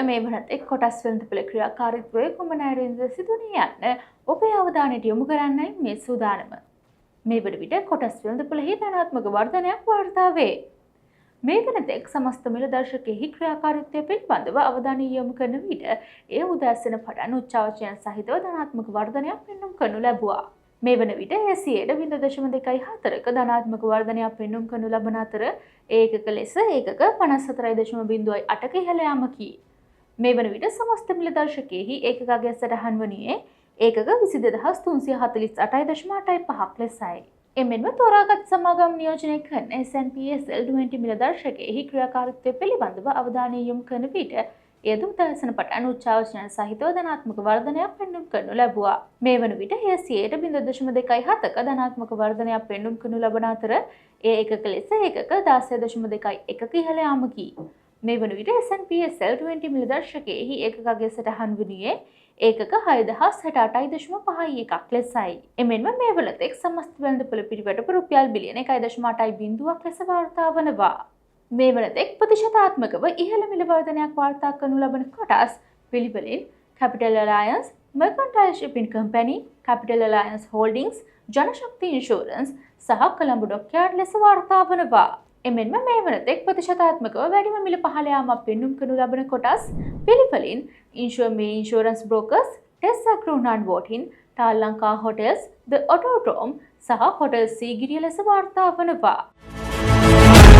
මේ වනත් එක් කොටස් වෙළඳපොළ ක්‍රියාකාරීත්වයේ කුමන ආකාරයෙන්ද සිදුවන්නේ යන්න ඔබේ අවධානයට යොමු කරන්නයි මේ සූදානම. මේ වන විට කොටස් වෙළඳපොළෙහි ධනාත්මක වර්ධනයක් වාර්තා වේ. මේ වනතෙක් සමස්ත මිල දර්ශකයෙහි ක්‍රියාකාරීත්වය පිළිබඳව අවධානය යොමු කරන විට එය උදෑසන පටන් උච්චාවචයන් සහිතව ධනාත්මක වර්ධනයක් පෙන්නුම් කරනු ලැබුවා. මේ වන විට 100.24ක ධනාත්මක වර්ධනයක් පෙන්නුම් කරනු ලබන අතර ඒකක ලෙස ඒකක 54.08ක ඉහළ යාමකි. මේ වන විට සමස්ත මිල දර්ශකයෙහි ඒකකගේ සටහන් වනුයේ ඒකක 22,348.85ක් ලෙසයි. එමෙන්ම තෝරාගත් සමාගම් නියෝජනය කරන SNPSL 20 මිල දර්ශකයෙහි ක්‍රියාකාරීත්වය පිළිබඳව අවධානය යොමු කරන විට එයද උදෑසන පටන් උච්චාවචන සහිතව ධනාත්මක වර්ධනයක් පෙන්නුම් කරනු ලැබුවා. මේ වන විට 100.27ක ධනාත්මක වර්ධනයක් පෙන්නුම් කරනු ලබන අතර ඒ ඒකක ලෙස ඒකක 16.21ක ඉහළ යාමකි. මේ වන විට SNPSL 20 මිල දර්ශකයෙහි ඒකකගේ සටහන් වනුයේ ඒකක 6068.51ක් ලෙසයි. එමෙන්ම මේ වලතෙක් සමස්ත වෙළඳපොළ පිරිවැටපු රුපියල් බිලියන 1.8 ලෙස වාර්තා වනවා. මේ වනතෙක් ප්‍රතිශතාත්මකව ඉහළ මිල වර්ධනයක් වාර්තා කරනු ලබන කොටස් පිළිවෙලින් Capital Alliance, Mercantile Shipping Company, Capital Alliance Holdings, Janashakthi insurance සහ කොළඹ ඩොක්යාඩ් ලෙස වාර්තා වනවා. එමෙන්ම මේ වනතෙක් ප්‍රතිශතාත්මකව වැඩිම මිල පහළ යාමක් පෙන්නුම් කරනු ලබන කොටස් පිළිවෙලින් Insurance Brokers, Tessa Crown and Voting, ටාල් Lanka Hotels, The Autodrome සහ Hotel Sigiriya ලෙස වාර්තා වනවා.